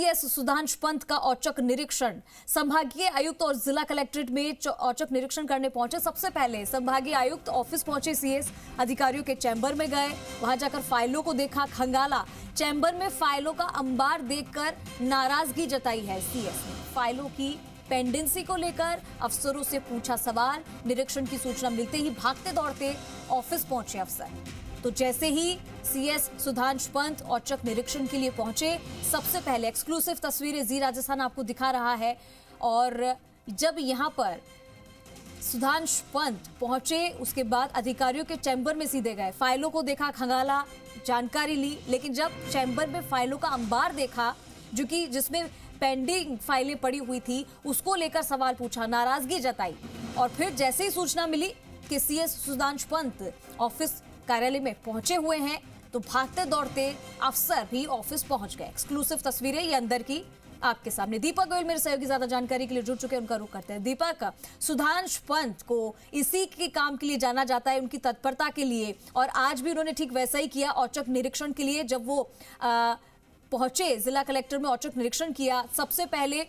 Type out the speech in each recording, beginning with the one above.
CS Sudhanshu Pant का औचक निरीक्षण। संभागीय आयुक्त और जिला कलेक्ट्रेट में औचक निरीक्षण करने पहुंचे। सबसे पहले संभागीय आयुक्त ऑफिस पहुंचे, सीएस अधिकारियों के चैम्बर में गए, वहां जाकर फाइलों को देखा, खंगाला। चैम्बर में फाइलों का अंबार देखकर नाराजगी जताई है सीएस ने। फाइलों की पेंडेंसी को लेकर अफसरों से पूछा सवाल। निरीक्षण की सूचना मिलते ही भागते दौड़ते ऑफिस पहुंचे अफसर। तो जैसे ही सीएस सुधांशु पंत औचक निरीक्षण के लिए पहुंचे, सबसे पहले एक्सक्लूसिव तस्वीरें जी राजस्थान आपको दिखा रहा है। और जब यहां पर सुधांशु पंत पहुंचे, उसके बाद अधिकारियों के चैम्बर में सीधे गए, फाइलों को देखा, खंगाला, जानकारी ली। लेकिन जब चैम्बर में फाइलों का अंबार देखा, जो कि जिसमें पेंडिंग फाइलें पड़ी हुई थी, उसको लेकर सवाल पूछा, नाराजगी जताई। और फिर जैसे ही सूचना मिली कि सीएस सुधांशु पंत ऑफिस कार्यालय में पहुंचे हुए हैं, तो भागते दौड़ते अफसर भी ऑफिस पहुंच गए। एक्सक्लूसिव तस्वीरें ये अंदर की आपके सामने। दीपक गोयल मेरे सहयोगी ज्यादा जानकारी के लिए जुड़ चुके हैं, उनका रुख करते हैं। दीपक, सुधांशु पंत को इसी के काम के लिए जाना जाता है, उनकी तत्परता के लिए, और आज भी उन्होंने ठीक वैसा ही किया औचक निरीक्षण के लिए। जब वो पहुंचे जिला कलेक्टर में, औचक निरीक्षण किया, सबसे पहले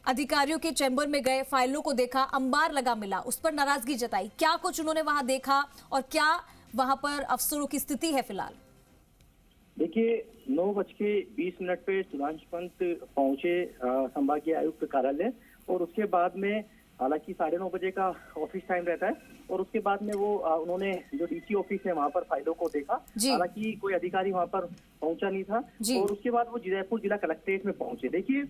अधिकारियों के चैम्बर में गए, फाइलों को देखा, अंबार लगा मिला, उस पर नाराजगी जताई। क्या कुछ उन्होंने वहां देखा और क्या वहां पर अफसरों की स्थिति है फिलहाल? देखिए, 9:20 पे सुधांशु पंत पहुंचे संभागीय आयुक्त कार्यालय, और उसके बाद में हालांकि 9:30 बजे का ऑफिस टाइम रहता है, और उसके बाद में वो उन्होंने जो डीसी ऑफिस है वहां पर फाइलों को देखा। हालांकि कोई अधिकारी वहां पर पहुंचा नहीं था, और उसके बाद वो जयपुर जिला कलेक्ट्रेट में पहुंचे। देखिए,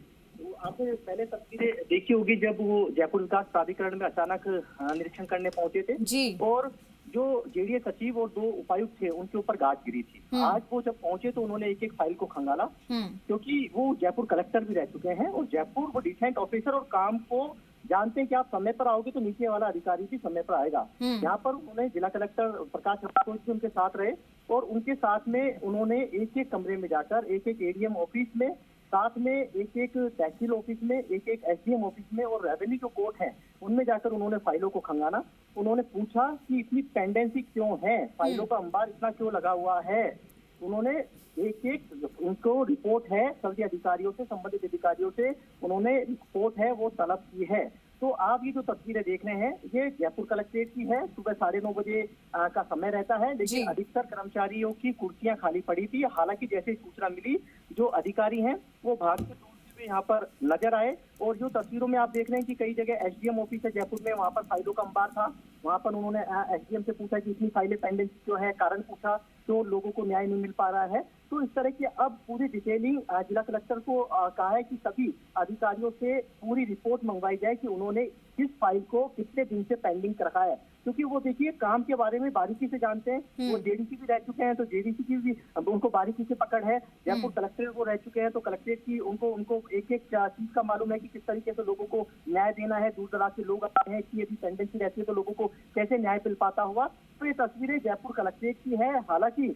आपने पहले तस्वीरें देखी होगी जब वो जयपुर विकास प्राधिकरण में अचानक निरीक्षण करने पहुंचे थे, और जो जेडीए सचिव और 2 उपायुक्त थे उनके ऊपर गाज गिरी थी। आज वो जब पहुंचे तो उन्होंने एक एक फाइल को खंगाला, क्योंकि वो जयपुर कलेक्टर भी रह चुके हैं, और जयपुर वो डिसेंट ऑफिसर और काम को जानते हैं कि आप समय पर आओगे तो नीचे वाला अधिकारी भी समय पर आएगा। यहाँ पर उन्होंने जिला कलेक्टर प्रकाश राठौर भी उनके साथ रहे, और उनके साथ में उन्होंने एक एक कमरे में जाकर, एक एक एडीएम ऑफिस में, साथ में एक एक तहसील ऑफिस में, एक एक एसडीएम ऑफिस में, और रेवेन्यू जो कोर्ट है उनमें जाकर उन्होंने फाइलों को खंगाना। उन्होंने पूछा कि इतनी पेंडेंसी क्यों है, फाइलों का अंबार इतना क्यों लगा हुआ है। उन्होंने एक एक उनको रिपोर्ट है सभी अधिकारियों से, संबंधित अधिकारियों से उन्होंने रिपोर्ट है वो तलब की है। तो आप ये जो तस्वीरें देख रहे हैं, ये जयपुर कलेक्ट्रेट की है। सुबह 9:30 बजे का समय रहता है, लेकिन अधिकतर कर्मचारियों की कुर्सियां खाली पड़ी थी। हालांकि जैसे सूचना मिली, जो अधिकारी हैं वो भागते दौड़ते हुए यहाँ पर नजर आए, और जो तस्वीरों में आप देख रहे हैं कि कई जगह एसडीएम ऑफिस है जयपुर में, वहाँ पर फाइलों का अंबार था। वहाँ पर उन्होंने एसडीएम से पूछा कि इतनी फाइलें पेंडिंग क्यों है, कारण पूछा, तो लोगों को न्याय नहीं मिल पा रहा है। तो इस तरह की अब पूरी डिटेलिंग जिला कलेक्टर को कहा है कि सभी अधिकारियों से पूरी रिपोर्ट मंगवाई जाए कि उन्होंने किस फाइल को कितने दिन से पेंडिंग रखा है, क्योंकि वो देखिए काम के बारे में बारीकी से जानते हैं। वो जेडीसी भी रह चुके हैं, तो जेडीसी की भी उनको बारीकी से पकड़ है। जयपुर कलेक्ट्रेट वो रह चुके हैं, तो कलेक्ट्रेट की उनको एक एक चीज का मालूम है कि किस तरीके से लोगों को न्याय देना है। दूर दराज से लोग आते हैं कि यदि पेंडेंसी रहती है तो लोगों को कैसे न्याय मिल पाता हुआ। तो ये तस्वीरें जयपुर कलेक्ट्रेट की है। हालांकि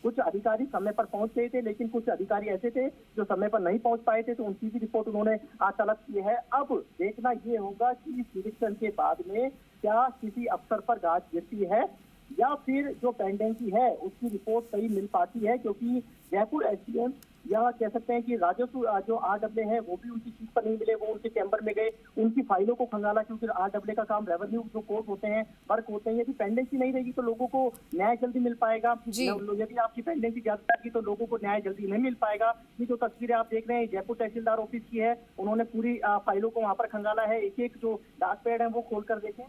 कुछ अधिकारी समय पर पहुंच गए थे, लेकिन कुछ अधिकारी ऐसे थे जो समय पर नहीं पहुंच पाए थे, तो उनकी भी रिपोर्ट उन्होंने तलब की है। अब देखना ये होगा कि इस निरीक्षण के बाद में क्या किसी अफसर पर गाज गिरती है, या फिर जो पेंडेंसी है उसकी रिपोर्ट सही मिल पाती है, क्योंकि जयपुर एसडीएम या कह सकते हैं कि राजस्व जो RAA है वो भी उनकी चीज पर नहीं मिले। वो उनके चैम्बर में गए, उनकी फाइलों को खंगाला, क्योंकि RAA का काम रेवेन्यू जो कोर्ट होते हैं, वर्क होते हैं। यदि पेंडेंसी नहीं रहेगी तो लोगों को न्याय जल्दी मिल पाएगा। यदि आपकी पेंडेंसी ज्यादा रहेगी तो लोगों को न्याय जल्दी नहीं मिल पाएगा। ये जो तस्वीरें आप देख रहे हैं जयपुर तहसीलदार ऑफिस की है, उन्होंने पूरी फाइलों को वहां पर खंगाला है। एक एक जो डाक पैड है वो खोल कर देखें।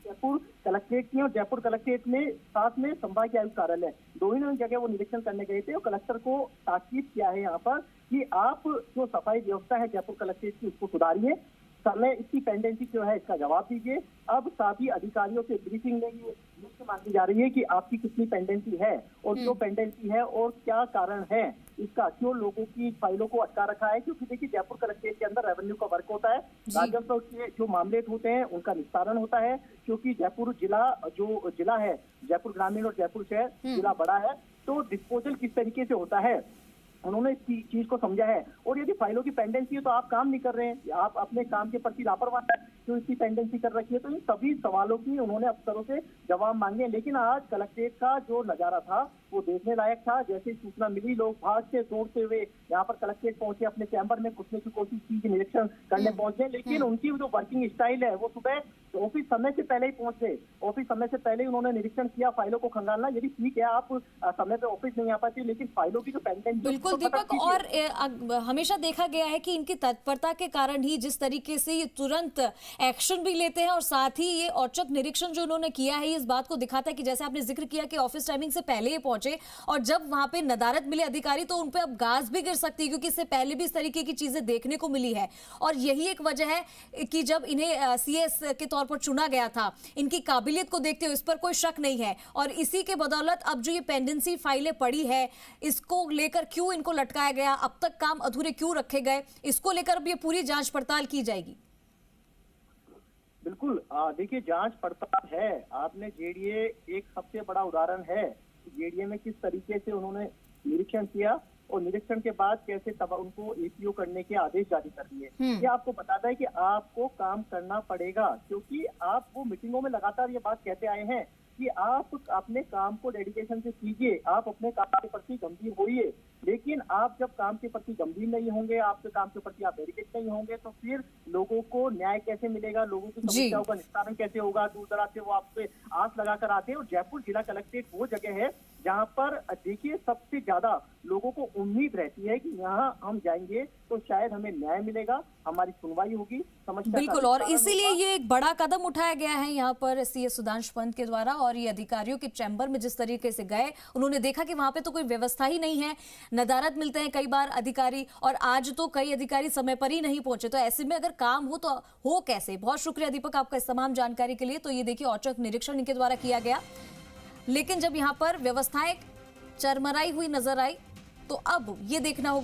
जयपुर कलेक्ट्रेट की और जयपुर कलेक्ट्रेट में साथ में संभागीय आयुक्त कार्यालय, दोनों जगह वो निरीक्षण करने गए थे, और कलेक्टर को ताकीद किया है यहाँ पर कि आप जो सफाई व्यवस्था है जयपुर कलेक्ट्रेट की उसको सुधारिए, समय इसकी पेंडेंसी क्यों है इसका जवाब दीजिए। अब सभी अधिकारियों से ब्रीफिंग लेंगे, मुझसे मांगी जा रही है कि आपकी कितनी पेंडेंसी है, और जो पेंडेंसी है और क्या कारण है इसका, क्यों लोगों की फाइलों को अटका रखा है। क्योंकि देखिए जयपुर कलेक्ट्रेट के अंदर रेवेन्यू का वर्क होता है, राजस्व के जो मामले होते हैं उनका निस्तारण होता है, क्योंकि जयपुर जिला है, जयपुर ग्रामीण और जयपुर शहर जिला बड़ा है, तो डिस्पोजल किस तरीके से होता है उन्होंने इस चीज को समझा है। और यदि फाइलों की पेंडेंसी है तो आप काम नहीं कर रहे हैं, आप अपने काम के प्रति लापरवाह है, जो इसकी पेंडेंसी कर रखी है। तो इन सभी सवालों की उन्होंने अफसरों से जवाब मांगे। लेकिन आज कलेक्ट्रेट का जो नजारा था वो देखने लायक था। जैसे ही सूचना मिली, लोग भागते दौड़ते हुए यहाँ पर कलेक्ट्रेट पहुंचे, अपने चैम्बर में घुसने की कोशिश की, निरीक्षण करने पहुंचे, लेकिन उनकी जो वर्किंग स्टाइल है वो सुबह ऑफिस समय से पहले ही पहुंच गए। ऑफिस समय से पहले ही उन्होंने निरीक्षण किया, फाइलों को खंगालना। यदि ठीक है आप समय पे ऑफिस नहीं आ पाते, लेकिन फाइलों की जो पेंडेंट, बिल्कुल दीपक, और हमेशा देखा गया है कि इनकी तत्परता के कारण ही जिस तरीके से ये तुरंत एक्शन भी लेते हैं, और साथ ही ये औचक निरीक्षण जो उन्होंने किया है इस बात को दिखाता है कि जैसे आपने जिक्र किया कि ऑफिस टाइमिंग से पहले ही पहुंचे, और जब वहां पे नदारद मिले अधिकारी तो उनपे अब गाज भी गिर सकती है, क्योंकि इससे पहले भी इस तरीके की चीजें देखने को मिली है। और यही एक वजह है कि जब इन्हें सीएस के तौर पर चुना गया था, इनकी काबिलियत को देखते हुए इस पर कोई शक नहीं है। और इसी के बदौलत अब जो ये पेंडेंसी फाइलें पड़ी है, इसको लेकर क्यों इनको लटकाया गया, अब तक काम अधूरे क्यों रखे गए, इसको लेकर अब ये पूरी जांच पड़ताल की जाएगी। बिल्कुल, देखिए जांच पड़ताल है। आपने जेडीए एक सबसे बड़ा उदाहरण है, जेडीए में किस तरीके से उन्होंने निरीक्षण किया और निरीक्षण के बाद कैसे तब उनको एपीओ करने के आदेश जारी कर दिए। ये आपको बताता है कि आपको काम करना पड़ेगा, क्योंकि आप वो मीटिंगों में लगातार ये बात कहते आए हैं कि आप अपने काम को डेडिकेशन से कीजिए, आप अपने काम के प्रति गंभीर होइए। लेकिन आप जब काम के प्रति गंभीर नहीं होंगे, आपके काम के प्रति आप डेडिकेट नहीं होंगे, तो फिर लोगों को न्याय कैसे मिलेगा, लोगों की समस्याओं का निस्तारण कैसे होगा। दूर दराज से वो आप पे आस लगाकर आते हैं। और जयपुर जिला कलेक्ट्रेट वो जगह है जहां पर देखिए सबसे ज्यादा लोगों को उम्मीद रहती है कि यहाँ हम जाएंगे तो शायद हमें न्याय मिलेगा, हमारी सुनवाई होगी, समस्या। बिल्कुल, और इसीलिए ये एक बड़ा कदम उठाया गया है यहाँ पर सीएस सुधांशु पंत के द्वारा। और ये अधिकारियों के चैम्बर में जिस तरीके से गए, उन्होंने देखा कि वहां पे तो कोई व्यवस्था ही नहीं है, नदारद मिलते हैं कई बार अधिकारी, और आज तो कई अधिकारी समय पर ही नहीं पहुंचे। तो ऐसे में अगर काम हो तो हो कैसे। बहुत शुक्रिया दीपक आपका इस तमाम जानकारी के लिए। तो ये देखिए औचक निरीक्षण इनके द्वारा किया गया, लेकिन जब यहाँ पर व्यवस्थाएं चरमराई हुई नजर आई तो अब ये देखना होगा